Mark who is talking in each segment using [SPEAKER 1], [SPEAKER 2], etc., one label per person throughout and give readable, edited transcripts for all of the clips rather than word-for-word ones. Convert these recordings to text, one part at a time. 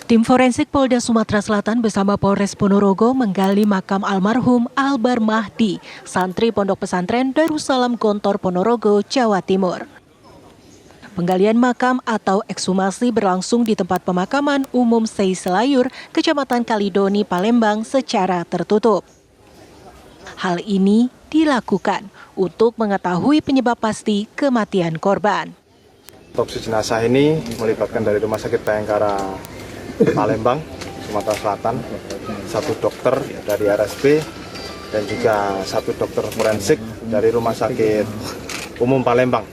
[SPEAKER 1] Tim forensik Polda Sumatera Selatan bersama Polres Ponorogo menggali makam almarhum Albar Mahdi, santri Pondok Pesantren Darussalam Gontor Ponorogo, Jawa Timur. Penggalian makam atau ekshumasi berlangsung di tempat pemakaman umum Sei Selayur, Kecamatan Kalidoni, Palembang secara tertutup. Hal ini dilakukan untuk mengetahui penyebab pasti kematian korban.
[SPEAKER 2] Otopsi jenazah ini melibatkan dari Rumah Sakit Bayangkara Palembang, Sumatera Selatan, satu dokter dari RSP dan juga satu dokter forensik dari Rumah Sakit Umum Palembang,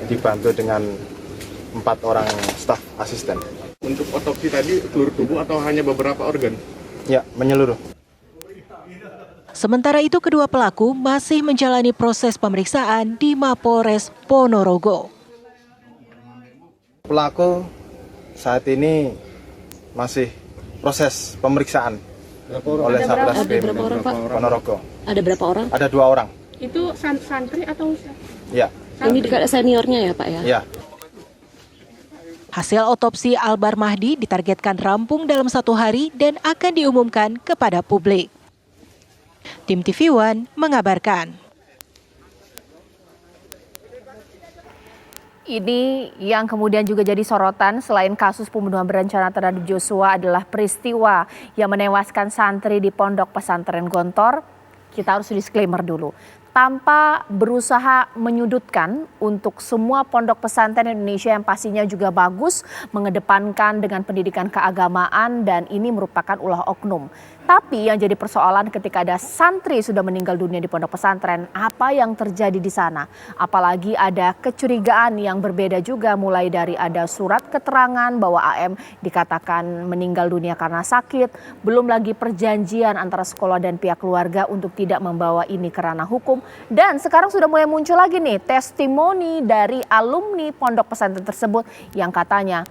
[SPEAKER 2] dibantu dengan 4 orang staf asisten.
[SPEAKER 3] Untuk otopsi tadi seluruh tubuh atau hanya beberapa organ?
[SPEAKER 2] Ya, menyeluruh.
[SPEAKER 1] Sementara itu kedua pelaku masih menjalani proses pemeriksaan di Mapolres Ponorogo.
[SPEAKER 2] Pelaku saat ini masih proses pemeriksaan oleh Satreskrim Ponorogo.
[SPEAKER 4] Ada berapa orang?
[SPEAKER 2] Ada 2 orang.
[SPEAKER 5] Itu santri atau siapa?
[SPEAKER 2] Ya.
[SPEAKER 4] Ini dekat seniornya ya Pak ya?
[SPEAKER 2] Ya.
[SPEAKER 1] Hasil otopsi Albar Mahdi ditargetkan rampung dalam 1 hari dan akan diumumkan kepada publik. Tim TV One mengabarkan.
[SPEAKER 6] Ini yang kemudian juga jadi sorotan selain kasus pembunuhan berencana terhadap Joshua adalah peristiwa yang menewaskan santri di Pondok Pesantren Gontor. Kita harus disclaimer dulu. Tanpa berusaha menyudutkan untuk semua pondok pesantren Indonesia yang pastinya juga bagus, mengedepankan dengan pendidikan keagamaan dan ini merupakan ulah oknum. Tapi yang jadi persoalan ketika ada santri sudah meninggal dunia di pondok pesantren, apa yang terjadi di sana? Apalagi ada kecurigaan yang berbeda juga, mulai dari ada surat keterangan bahwa AM dikatakan meninggal dunia karena sakit, belum lagi perjanjian antara sekolah dan pihak keluarga untuk tidak membawa ini ke ranah hukum. Dan sekarang sudah mulai muncul lagi nih testimoni dari alumni pondok pesantren tersebut yang katanya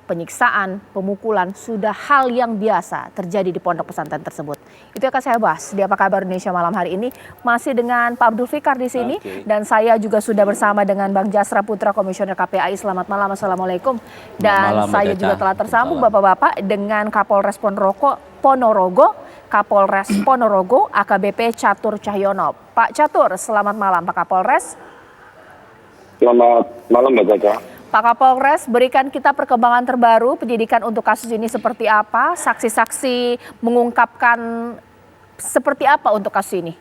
[SPEAKER 6] penyiksaan, pemukulan sudah hal yang biasa terjadi di pondok pesantren tersebut. Itu akan saya bahas di Apa Kabar Indonesia malam hari ini. Masih dengan Pak Abdul Fikar di sini. Dan saya juga sudah bersama dengan Bang Jasra Putra, Komisioner KPAI. Selamat malam, Assalamualaikum. Dan saya juga telah tersambung Bapak-Bapak dengan Kapolres Ponorogo, Kapolres Ponorogo, AKBP Catur Cahyono. Pak Catur, selamat malam Pak Kapolres.
[SPEAKER 7] Selamat malam Mbak Caca.
[SPEAKER 6] Pak Kapolres, berikan kita perkembangan terbaru penyidikan untuk kasus ini seperti apa, saksi-saksi mengungkapkan seperti apa untuk kasus ini?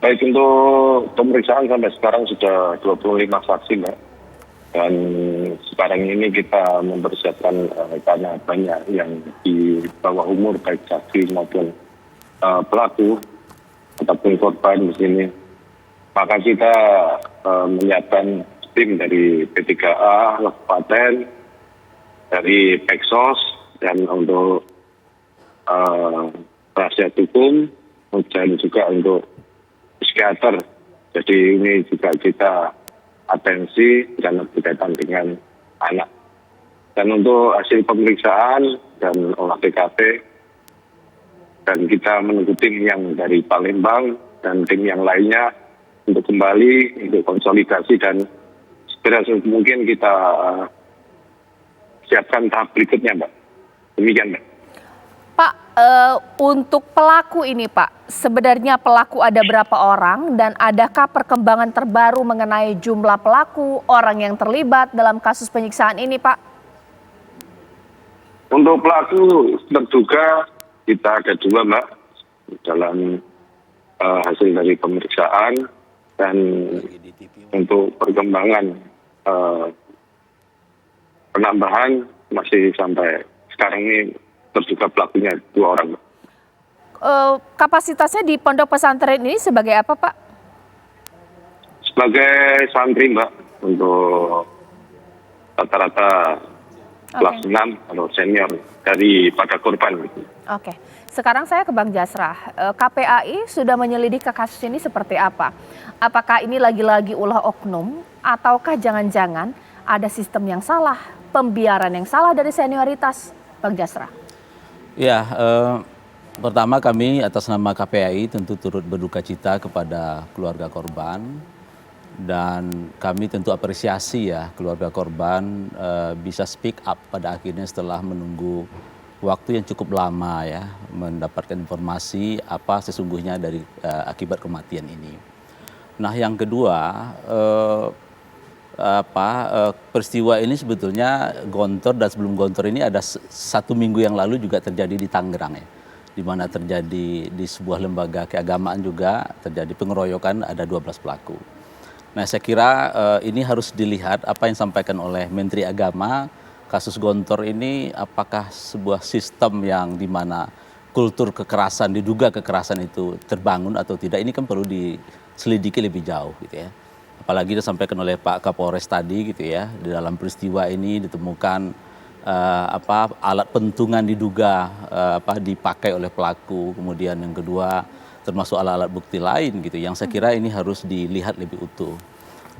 [SPEAKER 7] Baik, untuk pemeriksaan sampai sekarang sudah 25 saksi Mbak. Dan sekarang ini kita mempersiapkan karena banyak yang di bawah umur baik saksi maupun pelaku ataupun korban di sini. Maka kita menyiapkan tim dari P3A, Kabupaten, dari Peksos, dan untuk penasihat hukum, dan juga untuk psikiater. Jadi ini juga kita atensi dan berkaitan dengan anak. Dan untuk hasil pemeriksaan dan olah TKP, dan kita menunggu tim yang dari Palembang dan tim yang lainnya untuk kembali, untuk konsolidasi dan segera mungkin kita siapkan tahap berikutnya, Mbak. Demikian, Mbak.
[SPEAKER 6] Pak, untuk pelaku ini Pak, sebenarnya pelaku ada berapa orang dan adakah perkembangan terbaru mengenai jumlah pelaku, orang yang terlibat dalam kasus penyiksaan ini Pak?
[SPEAKER 7] Untuk pelaku terduga kita ada 2 Mbak, dalam hasil dari pemeriksaan. Dan untuk perkembangan penambahan masih sampai sekarang ini terduga pelakunya 2 orang.
[SPEAKER 6] Kapasitasnya di pondok pesantren ini sebagai apa Pak?
[SPEAKER 7] Sebagai santri Mbak, untuk rata-rata kelas 6 atau senior daripada korban.
[SPEAKER 6] Oke, sekarang saya ke Bang Jasra. KPAI sudah menyelidiki kasus ini seperti apa? Apakah ini lagi-lagi ulah oknum ataukah jangan-jangan ada sistem yang salah, pembiaran yang salah dari senioritas, Bang Jasra?
[SPEAKER 8] Ya, pertama kami atas nama KPAI tentu turut berduka cita kepada keluarga korban Dan kami tentu apresiasi ya keluarga korban bisa speak up pada akhirnya setelah menunggu waktu yang cukup lama ya mendapatkan informasi apa sesungguhnya dari akibat kematian ini. Nah yang kedua peristiwa ini sebetulnya Gontor dan sebelum Gontor ini ada 1 minggu yang lalu juga terjadi di Tangerang ya, di mana terjadi di sebuah lembaga keagamaan juga terjadi pengeroyokan, ada 12 pelaku. Nah saya kira ini harus dilihat apa yang disampaikan oleh Menteri Agama, kasus Gontor ini apakah sebuah sistem yang dimana kultur kekerasan, diduga kekerasan itu terbangun atau tidak, ini kan perlu diselidiki lebih jauh gitu ya. Apalagi disampaikan oleh Pak Kapolres tadi gitu ya, di dalam peristiwa ini ditemukan alat pentungan diduga dipakai oleh pelaku, kemudian yang kedua termasuk alat-alat bukti lain gitu yang saya kira ini harus dilihat lebih utuh.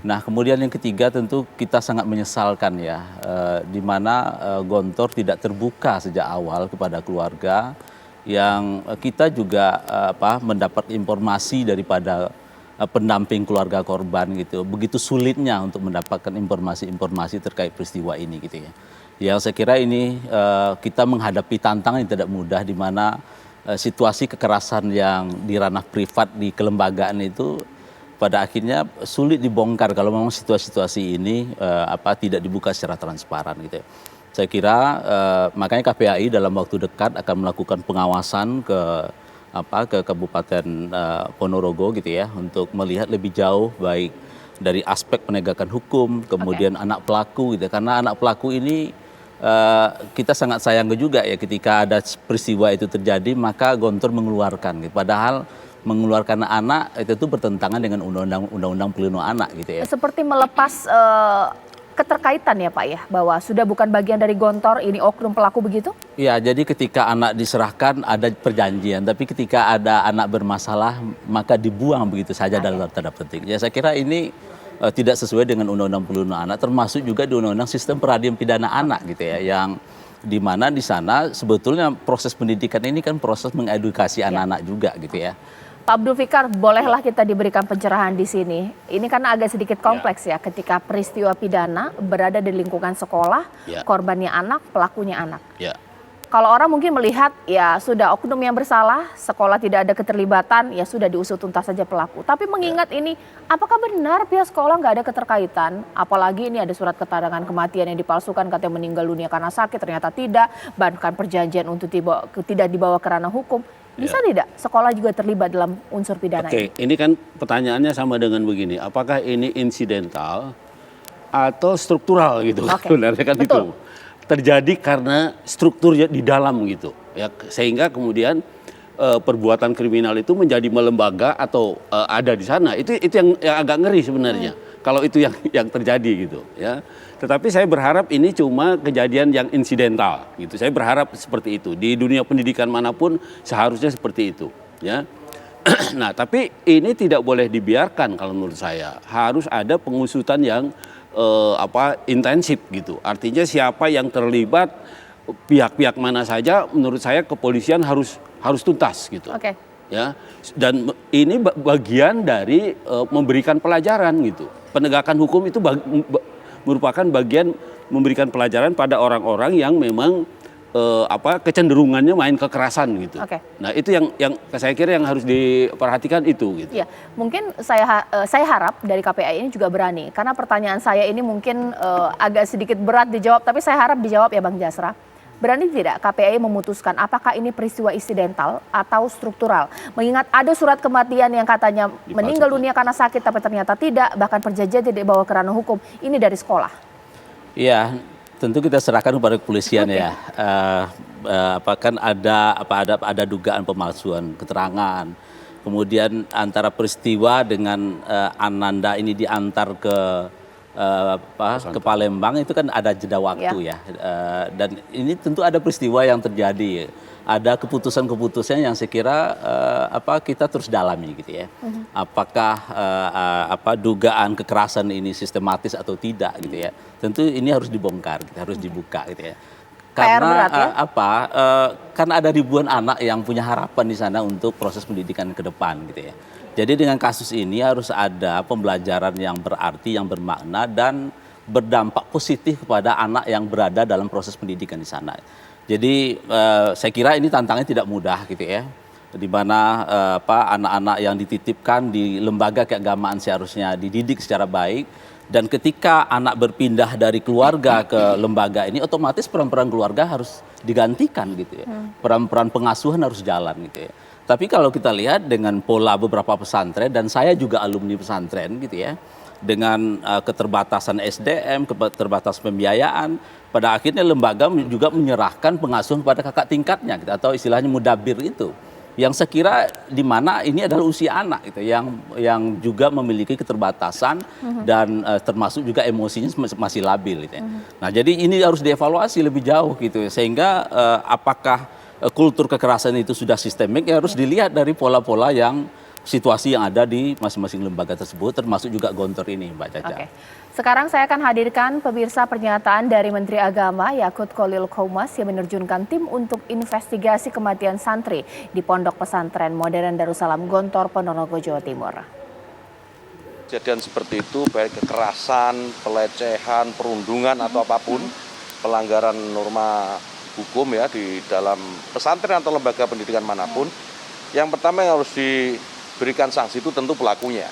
[SPEAKER 8] Nah kemudian yang ketiga tentu kita sangat menyesalkan ya di mana Gontor tidak terbuka sejak awal kepada keluarga, yang kita juga mendapat informasi daripada pendamping keluarga korban gitu, begitu sulitnya untuk mendapatkan informasi-informasi terkait peristiwa ini gitu ya. Yang saya kira ini kita menghadapi tantangan yang tidak mudah di mana situasi kekerasan yang di ranah privat di kelembagaan itu pada akhirnya sulit dibongkar kalau memang situasi-situasi ini tidak dibuka secara transparan gitu ya. Saya kira makanya KPAI dalam waktu dekat akan melakukan pengawasan ke Kabupaten Ponorogo gitu ya untuk melihat lebih jauh baik dari aspek penegakan hukum, kemudian anak pelaku gitu, karena anak pelaku ini kita sangat sayang juga ya ketika ada peristiwa itu terjadi maka Gontor mengeluarkan gitu. Padahal mengeluarkan anak itu bertentangan dengan undang-undang pelindungan anak gitu ya.
[SPEAKER 6] Seperti melepas keterkaitan ya Pak ya, bahwa sudah bukan bagian dari Gontor, ini oknum pelaku begitu? Ya,
[SPEAKER 8] jadi ketika anak diserahkan ada perjanjian, tapi ketika ada anak bermasalah maka dibuang begitu saja dalam tanda petik. Ya saya kira ini tidak sesuai dengan undang-undang pelindungan anak, termasuk juga di undang-undang sistem peradilan pidana anak gitu ya, yang di mana di sana sebetulnya proses pendidikan ini kan proses mengedukasi anak-anak juga gitu ya.
[SPEAKER 6] Pak Abdul Fikar, bolehlah kita diberikan pencerahan di sini. Ini karena agak sedikit kompleks ya, ketika peristiwa pidana berada di lingkungan sekolah, korbannya anak, pelakunya anak. Kalau orang mungkin melihat ya sudah oknum yang bersalah, sekolah tidak ada keterlibatan, ya sudah diusut tuntas saja pelaku. Tapi mengingat ini, apakah benar pihak sekolah nggak ada keterkaitan? Apalagi ini ada surat keterangan kematian yang dipalsukan, katanya meninggal dunia karena sakit, ternyata tidak. Bahkan perjanjian untuk tidak dibawa ke ranah hukum. Bisa tidak sekolah juga terlibat dalam unsur pidana ini?
[SPEAKER 9] Oke, ini kan pertanyaannya sama dengan begini, apakah ini insidental atau struktural gitu? Sebenarnya kan itu terjadi karena strukturnya di dalam gitu ya, sehingga kemudian perbuatan kriminal itu menjadi melembaga atau ada di sana, itu yang agak ngeri sebenarnya kalau itu yang terjadi gitu ya. Tetapi saya berharap ini cuma kejadian yang insidental gitu, saya berharap seperti itu di dunia pendidikan manapun seharusnya seperti itu ya. Nah tapi ini tidak boleh dibiarkan, kalau menurut saya harus ada pengusutan yang intensif gitu. Artinya siapa yang terlibat, pihak-pihak mana saja, menurut saya kepolisian harus tuntas gitu. Ya. Dan ini bagian dari memberikan pelajaran gitu. Penegakan hukum itu merupakan bagian memberikan pelajaran pada orang-orang yang memang kecenderungannya main kekerasan gitu. Nah itu yang saya kira yang harus diperhatikan itu gitu.
[SPEAKER 6] Ya, mungkin saya harap dari KPAI ini juga berani, karena pertanyaan saya ini mungkin agak sedikit berat dijawab, tapi saya harap dijawab ya Bang Jasra. Berani tidak KPAI memutuskan apakah ini peristiwa insidental atau struktural? Mengingat ada surat kematian yang katanya meninggal dunia karena sakit, tapi ternyata tidak, bahkan perjanjian tidak dibawa ke ranah hukum. Ini dari sekolah.
[SPEAKER 8] Iya. Tentu kita serahkan kepada kepolisian ya. Kan ada dugaan pemalsuan keterangan. Kemudian antara peristiwa dengan Ananda ini diantar ke Palembang itu kan ada jeda waktu ya. Dan ini tentu ada peristiwa yang terjadi. Ada keputusan-keputusan yang saya kira kita terus dalami gitu ya. Apakah dugaan kekerasan ini sistematis atau tidak gitu ya. Tentu ini harus dibongkar, harus dibuka gitu ya. Karena karena ada ribuan anak yang punya harapan di sana untuk proses pendidikan ke depan gitu ya. Jadi dengan kasus ini harus ada pembelajaran yang berarti, yang bermakna dan berdampak positif kepada anak yang berada dalam proses pendidikan di sana. Jadi saya kira ini tantangannya tidak mudah gitu ya. Di mana anak-anak yang dititipkan di lembaga keagamaan seharusnya dididik secara baik, dan ketika anak berpindah dari keluarga ke lembaga ini otomatis peran-peran keluarga harus digantikan gitu ya. Peran-peran pengasuhan harus jalan gitu ya. Tapi kalau kita lihat dengan pola beberapa pesantren, dan saya juga alumni pesantren gitu ya, dengan keterbatasan SDM, keterbatasan pembiayaan, pada akhirnya lembaga juga menyerahkan pengasuhan pada kakak tingkatnya gitu, atau istilahnya mudabir itu. Yang saya kira di mana ini adalah usia anak gitu, yang juga memiliki keterbatasan dan termasuk juga emosinya masih labil gitu ya. Nah, jadi ini harus dievaluasi lebih jauh gitu sehingga apakah kultur kekerasan itu sudah sistemik, ya harus dilihat dari pola-pola yang situasi yang ada di masing-masing lembaga tersebut, termasuk juga Gontor ini, Mbak Caca.
[SPEAKER 6] Oke. Sekarang saya akan hadirkan pemirsa pernyataan dari Menteri Agama Yakut Khalil Qomas yang menerjunkan tim untuk investigasi kematian santri di Pondok Pesantren Modern Darussalam Gontor, Ponorogo, Jawa Timur.
[SPEAKER 10] Kejadian seperti itu, baik kekerasan, pelecehan, perundungan atau apapun, pelanggaran norma hukum ya di dalam pesantren atau lembaga pendidikan manapun, yang pertama yang harus diberikan sanksi itu tentu pelakunya.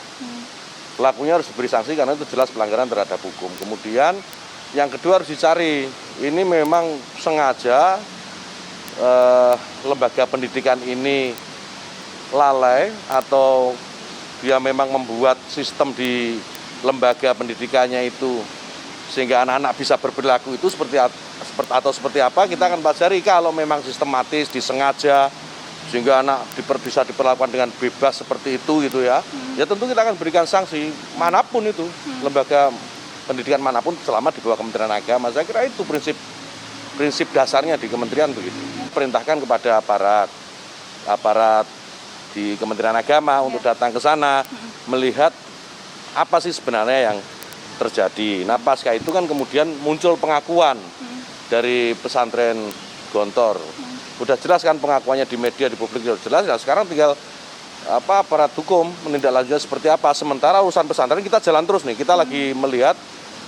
[SPEAKER 10] Pelakunya harus diberi sanksi karena itu jelas pelanggaran terhadap hukum. Kemudian yang kedua harus dicari, ini memang sengaja lembaga pendidikan ini lalai atau dia memang membuat sistem di lembaga pendidikannya itu sehingga anak-anak bisa berperilaku itu seperti apa, kita akan pelajari. Kalau memang sistematis, disengaja, sehingga anak bisa diperlakukan dengan bebas seperti itu gitu ya, ya tentu kita akan berikan sanksi manapun itu, lembaga pendidikan manapun selama di bawah Kementerian Agama. Saya kira itu prinsip dasarnya di kementerian begitu. Perintahkan kepada aparat di Kementerian Agama untuk datang ke sana, melihat apa sih sebenarnya yang terjadi. Nah, pasca itu kan kemudian muncul pengakuan dari pesantren Gontor. Udah jelas kan pengakuannya di media, di publik sudah jelas. Nah, sekarang tinggal aparat hukum menindaklanjuti seperti apa. Sementara urusan pesantren kita jalan terus nih. Kita lagi melihat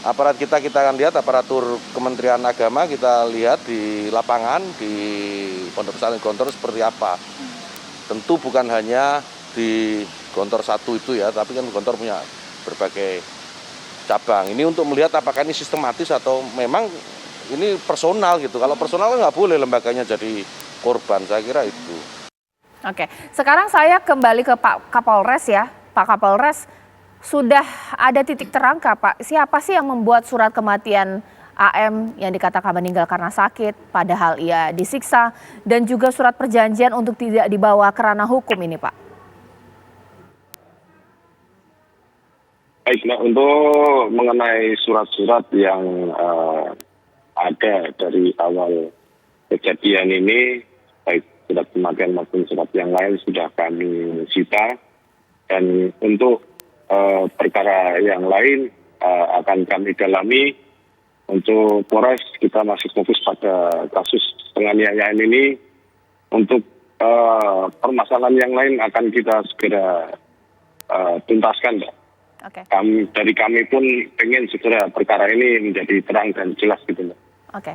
[SPEAKER 10] aparat kita akan lihat aparatur Kementerian Agama, kita lihat di lapangan di Pondok Pesantren Gontor seperti apa. Tentu bukan hanya di Gontor 1 itu ya, tapi kan Gontor punya berbagai cabang. Ini untuk melihat apakah ini sistematis atau memang ini personal gitu. Kalau personal nggak boleh lembaganya jadi korban, saya kira itu.
[SPEAKER 6] Oke, sekarang saya kembali ke Pak Kapolres ya. Pak Kapolres, sudah ada titik terang Pak, siapa sih yang membuat surat kematian AM yang dikatakan meninggal karena sakit, padahal ia disiksa, dan juga surat perjanjian untuk tidak dibawa ke ranah hukum ini Pak?
[SPEAKER 7] Baik, nah, untuk mengenai surat-surat yang ada dari awal kejadian ini, baik surat kematian maupun surat yang lain sudah kami sita. Dan untuk perkara yang lain akan kami dalami. Untuk Polres kita masih fokus pada kasus penganiayaan ini. Untuk permasalahan yang lain akan kita segera tuntaskan, Mbak.
[SPEAKER 6] Oke.
[SPEAKER 7] Dari kami pun pengen segera perkara ini menjadi terang dan jelas gitu, Mbak.
[SPEAKER 6] Oke.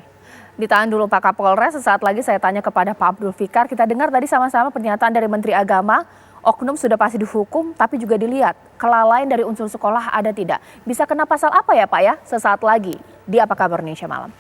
[SPEAKER 6] Ditahan dulu Pak Kapolres, sesaat lagi saya tanya kepada Pak Abdul Fikar. Kita dengar tadi sama-sama pernyataan dari Menteri Agama, oknum sudah pasti dihukum, tapi juga dilihat kelalaian dari unsur sekolah ada tidak. Bisa kena pasal apa ya Pak ya? Sesaat lagi di Apa Kabar Indonesia Malam.